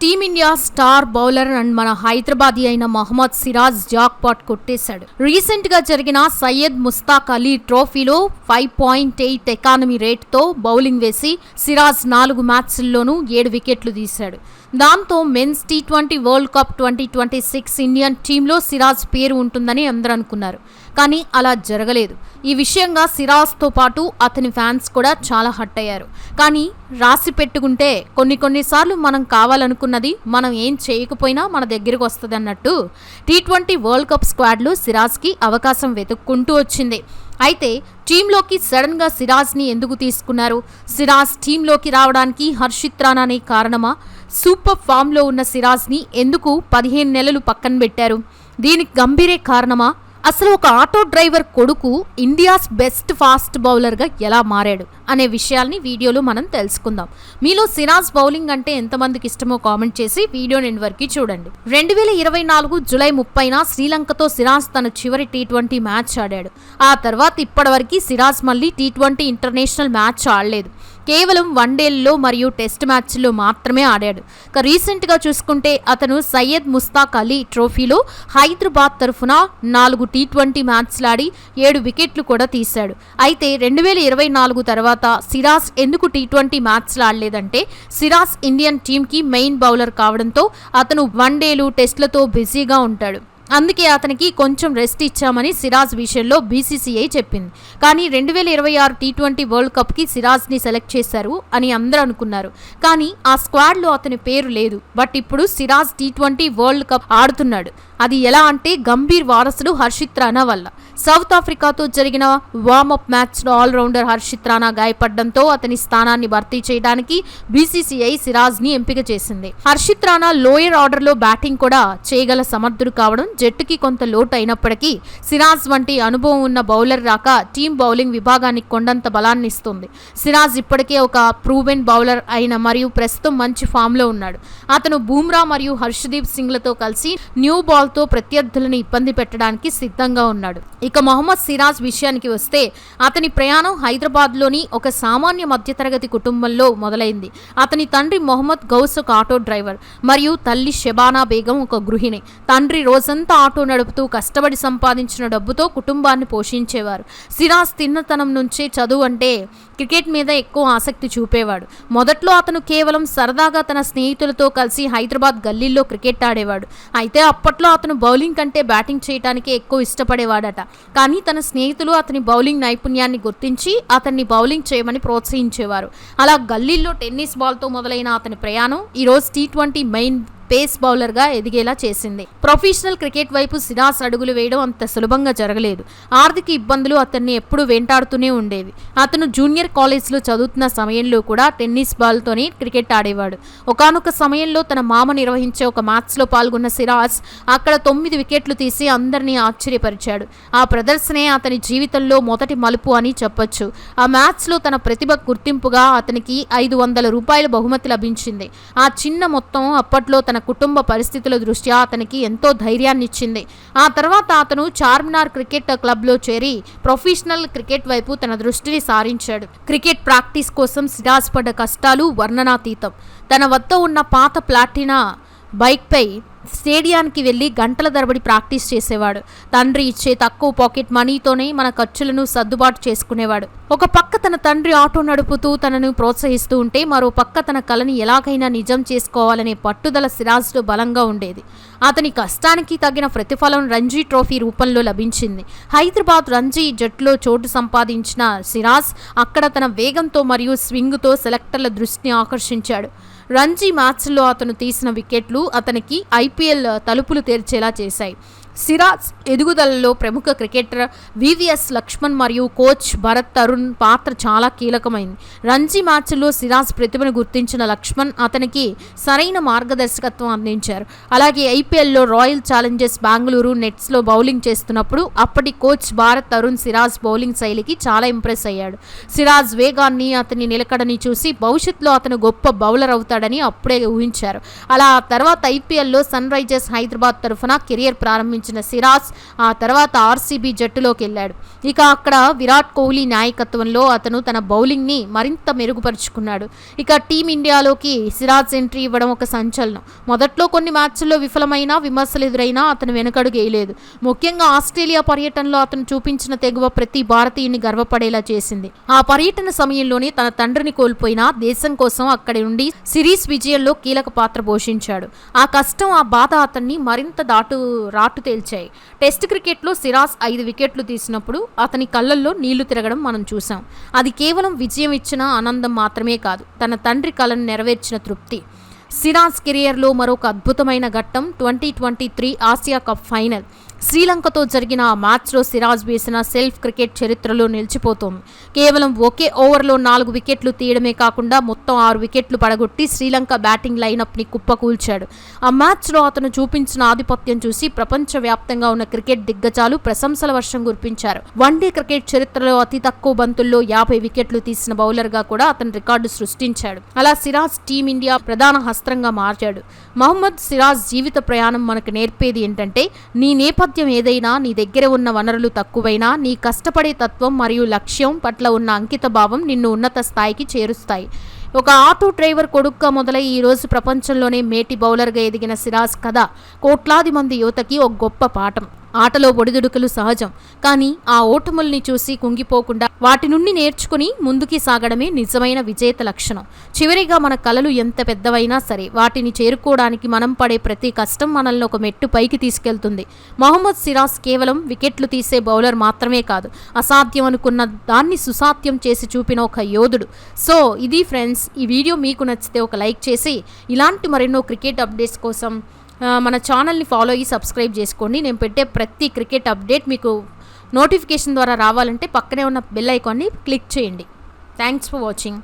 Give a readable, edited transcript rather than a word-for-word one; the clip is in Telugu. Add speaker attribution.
Speaker 1: టీమిండియా స్టార్ బౌలర్ అండ్ మన హైదరాబాదీ అయిన మహమ్మద్ సిరాజ్ జాక్ పాట్ కొట్టేశాడు. రీసెంట్ గా జరిగిన సయ్యద్ ముస్తాక్ అలీ ట్రోఫీలో 5.8 ఎకానమీ రేట్ తో బౌలింగ్ వేసి సిరాజ్ 4 మ్యాచ్ల్లోనూ 7 వికెట్లు తీశాడు. దాంతో men's T20 world cup 2026 Indian టీంలో సిరాజ్ పేరు ఉంటుందని అందరూ అనుకున్నారు. కానీ అలా జరగలేదు. ఈ విషయంగా సిరాజ్తో పాటు అతని ఫ్యాన్స్ కూడా చాలా హట్ అయ్యారు. కానీ రాసి పెట్టుకుంటే కొన్నిసార్లు మనం కావాలనుకున్నది మనం ఏం చేయకపోయినా మన దగ్గరకు వస్తుంది అన్నట్టు T20 వరల్డ్ కప్ స్క్వాడ్లో సిరాజ్కి అవకాశం వెతుక్కుంటూ వచ్చింది. అయితే టీంలోకి సడన్ గా సిరాజ్ని ఎందుకు తీసుకున్నారు? సిరాజ్ టీంలోకి రావడానికి హర్షిత్ రాణానే కారణమా? సూపర్ ఫామ్లో ఉన్న సిరాజ్ని ఎందుకు 15 నెలలు పక్కన పెట్టారు? దీనికి గంభీరే కారణమా? అసలు ఒక ఆటో డ్రైవర్ కొడుకు ఇండియాస్ బెస్ట్ ఫాస్ట్ బౌలర్గా ఎలా మారాడు అనే విషయాల్ని వీడియోలో మనం తెలుసుకుందాం. మీలో సిరాజ్ బౌలింగ్ అంటే ఎంతమందికి ఇష్టమో కామెంట్ చేసి వీడియోని ఎండ్ వరకు చూడండి. 2024 జూలై 30న శ్రీలంకతో సిరాజ్ తన చివరి T20 మ్యాచ్ ఆడాడు. ఆ తర్వాత ఇప్పటివరకు సిరాజ్ మళ్ళీ T20 ఇంటర్నేషనల్ మ్యాచ్ ఆడలేదు. కేవలం వన్డేల్లో మరియు టెస్ట్ మ్యాచ్ల్లో మాత్రమే ఆడాడు. రీసెంట్గా చూసుకుంటే అతను సయ్యద్ ముస్తాక్ అలీ ట్రోఫీలో హైదరాబాద్ తరఫున 4 T20 మ్యాచ్లాడి 7 వికెట్లు కూడా తీశాడు. అయితే 2024 తర్వాత సిరాజ్ ఎందుకు T20 మ్యాచ్లు ఆడలేదంటే సిరాజ్ ఇండియన్ టీంకి మెయిన్ బౌలర్ కావడంతో అతను వన్డేలు టెస్ట్లతో బిజీగా ఉంటాడు. అందుకే అతనికి కొంచెం రెస్ట్ ఇచ్చామని సిరాజ్ విషయంలో BCCI చెప్పింది. కానీ 2026 T20 వరల్డ్ కప్కి సిరాజ్ని సెలెక్ట్ చేశారు అని అందరూ అనుకున్నారు. కానీ ఆ స్క్వాడ్లో అతని పేరు లేదు. బట్ ఇప్పుడు సిరాజ్ T20 వరల్డ్ కప్ ఆడుతున్నాడు. అది ఎలా అంటే గంభీర్ వారసుడు హర్షిత్ రాణా వల్ల. సౌత్ ఆఫ్రికాతో జరిగిన వార్మప్ మ్యాచ్లో ఆల్రౌండర్ హర్షిత్ రాణా గాయపడడంతో అతని స్థానాన్ని భర్తీ చేయడానికి BCCI సిరాజ్ని ఎంపిక చేసింది. హర్షిత్ రాణా లోయర్ ఆర్డర్లో బ్యాటింగ్ కూడా చేయగల సమర్థుడు కావడం జట్టుకి కొంత లోటు అయినప్పటికీ సిరాజ్ వంటి అనుభవం ఉన్న బౌలర్ రాక టీం బౌలింగ్ విభాగానికి కొండంత బలాన్ని ఇస్తుంది. సిరాజ్ ఇప్పటికే ఒక ప్రూవెన్ బౌలర్ అయిన మరియు ప్రస్తుతం మంచి ఫామ్లో ఉన్నాడు. అతను బూమ్రా మరియు హర్షదీప్ సింగ్లతో కలిసి న్యూ బాల్తో ప్రత్యర్థులను ఇబ్బంది పెట్టడానికి సిద్ధంగా ఉన్నాడు. ఇక మొహమ్మద్ సిరాజ్ విషయానికి వస్తే అతని ప్రయాణం హైదరాబాద్లోని ఒక సామాన్య మధ్యతరగతి కుటుంబంలో మొదలైంది. అతని తండ్రి మొహమ్మద్ గౌస్ ఒక ఆటో డ్రైవర్ మరియు తల్లి షెబానా బేగం ఒక గృహిణి. తండ్రి రోజంతా ఆటో నడుపుతూ కష్టపడి సంపాదించిన డబ్బుతో కుటుంబాన్ని పోషించేవారు. సిరాజ్ తిన్నతనం నుంచే చదువు అంటే క్రికెట్ మీద ఎక్కువ ఆసక్తి చూపేవాడు. మొదట్లో అతను కేవలం సరదాగా తన స్నేహితులతో కలిసి హైదరాబాద్ గల్లీల్లో క్రికెట్ ఆడేవాడు. అయితే అప్పట్లో అతను బౌలింగ్ కంటే బ్యాటింగ్ చేయడానికి ఎక్కువ ఇష్టపడేవాడట. కానీ తన స్నేహితులు అతని బౌలింగ్ నైపుణ్యాన్ని గుర్తించి అతన్ని బౌలింగ్ చేయమని ప్రోత్సహించేవారు. అలా గల్లీల్లో టెన్నిస్ బాల్తో మొదలైన అతని ప్రయాణం ఈరోజు T20 మెయిన్ పేస్ బౌలర్గా ఎదిగేలా చేసింది. ప్రొఫెషనల్ క్రికెట్ వైపు సిరాజ్ అడుగులు వేయడం అంత సులభంగా జరగలేదు. ఆర్థిక ఇబ్బందులు అతన్ని ఎప్పుడూ వెంటాడుతూనే ఉండేవి. అతను జూనియర్ కాలేజ్లో చదువుతున్న సమయంలో కూడా టెన్నిస్ బాల్తోనే క్రికెట్ ఆడేవాడు. ఒకానొక సమయంలో తన మామ నిర్వహించే ఒక మ్యాచ్లో పాల్గొన్న సిరాజ్ అక్కడ 9 వికెట్లు తీసి అందరినీ ఆశ్చర్యపరిచాడు. ఆ ప్రదర్శనే అతని జీవితంలో మొదటి మలుపు అని చెప్పొచ్చు. ఆ మ్యాచ్లో తన ప్రతిభ గుర్తింపుగా అతనికి $500 బహుమతి లభించింది. ఆ చిన్న మొత్తం అప్పట్లో తన కుటుంబ పరిస్థితుల దృష్ట్యా అతనికి ఎంతో ధైర్యాన్ని ఇచ్చింది. ఆ తర్వాత అతను చార్మినార్ క్రికెట్ క్లబ్లో చేరి ప్రొఫెషనల్ క్రికెట్ వైపు తన దృష్టిని సారించాడు. క్రికెట్ ప్రాక్టీస్ కోసం సిరాజ్ పడ్డ కష్టాలు వర్ణనాతీతం. తన వద్ద ఉన్న పాత ప్లాటినా బైక్పై స్టేడియానికి వెళ్ళి గంటల తరబడి ప్రాక్టీస్ చేసేవాడు. తండ్రి ఇచ్చే తక్కువ పాకెట్ మనీతోనే మన ఖర్చులను సర్దుబాటు చేసుకునేవాడు. ఒక పక్క తన తండ్రి ఆటో నడుపుతూ తనను ప్రోత్సహిస్తూ ఉంటే మరో పక్క తన కలని ఎలాగైనా నిజం చేసుకోవాలనే పట్టుదల సిరాజ్లో బలంగా ఉండేది. అతని కష్టానికి తగిన ప్రతిఫలం రంజీ ట్రోఫీ రూపంలో లభించింది. హైదరాబాద్ రంజీ జట్టులో చోటు సంపాదించిన సిరాజ్ అక్కడ తన వేగంతో మరియు స్వింగ్తో సెలెక్టర్ల దృష్టిని ఆకర్షించాడు. రంజీ మ్యాచ్లో అతను తీసిన వికెట్లు అతనికి IPL తలుపులు తెరిచేలా చేశాయి. సిరాజ్ ఎదుగుదలలో ప్రముఖ క్రికెటర్ VVS లక్ష్మణ్ మరియు కోచ్ భరత్ తరుణ్ పాత్ర చాలా కీలకమైంది. రంజీ మ్యాచ్లో సిరాజ్ ప్రతిభను గుర్తించిన లక్ష్మణ్ అతనికి సరైన మార్గదర్శకత్వం అందించారు. అలాగే IPLలో రాయల్ ఛాలెంజర్స్ బెంగళూరు నెట్స్లో బౌలింగ్ చేస్తున్నప్పుడు అప్పటి కోచ్ భరత్ తరుణ్ సిరాజ్ బౌలింగ్ శైలికి చాలా ఇంప్రెస్ అయ్యాడు. సిరాజ్ వేగాన్ని అతని నిలకడని చూసి భవిష్యత్తులో అతను గొప్ప బౌలర్ అవుతాడని అప్పుడే ఊహించారు. అలా తర్వాత IPLలో సన్ రైజర్స్ హైదరాబాద్ తరఫున కెరియర్ ప్రారంభించారు చూపించిన సిరాజ్ ఆ తర్వాత ఆర్సీబీ జట్టులోకి వెళ్ళాడు. ఇక అక్కడ విరాట్ కోహ్లీ నాయకత్వంలో అతను తన బౌలింగ్ని మరింత మెరుగుపరుచుకున్నాడు. ఇక టీమిండియాలోకి సిరాజ్ ఎంట్రీ ఇవ్వడం ఒక సంచలనం. మొదట్లో కొన్ని మ్యాచ్ల్లో విఫలమైనా విమర్శలు ఎదురైనా అతను వెనుకడుగు వేయలేదు. ముఖ్యంగా ఆస్ట్రేలియా పర్యటనలో అతను చూపించిన తెగువ ప్రతి భారతీయుని గర్వపడేలా చేసింది. ఆ పర్యటన సమయంలోనే తన తండ్రిని కోల్పోయినా దేశం కోసం అక్కడి నుండి సిరీస్ విజయంలో కీలక పాత్ర పోషించాడు. ఆ కష్టం ఆ బాధ అతన్ని మరింత రాటు తేల్చాయి. టెస్ట్ క్రికెట్లో సిరాజ్ 5 వికెట్లు తీసినప్పుడు అతని కళ్ళల్లో నీళ్లు తిరగడం మనం చూసాం. అది కేవలం విజయం ఇచ్చిన ఆనందం మాత్రమే కాదు, తన తండ్రి కలను నెరవేర్చిన తృప్తి. సిరాజ్ కెరియర్లో మరొక అద్భుతమైన ఘట్టం 2023 ఆసియా కప్ ఫైనల్. శ్రీలంకతో జరిగిన ఆ మ్యాచ్లో సిరాజ్ వేసిన సెల్ఫ్ క్రికెట్ చరిత్రలో నిలిచిపోతోంది. కేవలం ఒకే ఓవర్లో 4 వికెట్లు తీయడమే కాకుండా మొత్తం 6 వికెట్లు పడగొట్టి శ్రీలంక బ్యాటింగ్ లైనప్ని కుప్పకూల్చాడు. ఆ మ్యాచ్లో అతను చూపించిన ఆధిపత్యం చూసి ప్రపంచవ్యాప్తంగా ఉన్న క్రికెట్ దిగ్గజాలు ప్రశంసల వర్షం కురిపించారు. వన్డే క్రికెట్ చరిత్రలో అతి తక్కువ బంతుల్లో 50 వికెట్లు తీసిన బౌలర్గా కూడా అతను రికార్డు సృష్టించాడు. అలా సిరాజ్ టీమిండియా ప్రధాన హస్త్రంగా మార్చాడు. మహమ్మద్ సిరాజ్ జీవిత ప్రయాణం మనకు నేర్పేది ఏంటంటే, నీ నేపథ్యం ఏదైనా, నీ దగ్గర ఉన్న వనరులు తక్కువైనా, నీ కష్టపడే తత్వం మరియు లక్ష్యం పట్ల ఉన్న అంకిత భావం నిన్ను ఉన్నత స్థాయికి చేరుస్తాయి. ఒక ఆటో డ్రైవర్ కొడుకుగా మొదలై ఈ రోజు ప్రపంచంలోనే మేటి బౌలర్గా ఎదిగిన సిరాజ్ కథ కోట్లాది మంది యువతకి ఒక గొప్ప పాఠం. ఆటలో ఒడిదుడుకులు సహజం, కానీ ఆ ఓటముల్ని చూసి కుంగిపోకుండా వాటి నుండి నేర్చుకుని ముందుకి సాగడమే నిజమైన విజేత లక్షణం. చివరిగా మన కలలు ఎంత పెద్దవైనా సరే వాటిని చేరుకోవడానికి మనం పడే ప్రతి కష్టం మనల్ని ఒక మెట్టు పైకి తీసుకెళ్తుంది. మహమ్మద్ సిరాజ్ కేవలం వికెట్లు తీసే బౌలర్ మాత్రమే కాదు, అసాధ్యం అనుకున్న దాన్ని సుసాధ్యం చేసి చూపిన ఒక యోధుడు. సో ఇది ఫ్రెండ్స్, ఈ వీడియో మీకు నచ్చితే ఒక లైక్ చేసి ఇలాంటి మరెన్నో క్రికెట్ అప్డేట్స్ కోసం మన ఛానల్ని ఫాలో అయ్యి సబ్స్క్రైబ్ చేసుకోండి. నేను పెట్టే ప్రతి క్రికెట్ అప్డేట్ మీకు నోటిఫికేషన్ ద్వారా రావాలంటే పక్కనే ఉన్న బెల్ ఐకాన్ని క్లిక్ చేయండి. Thanks for watching.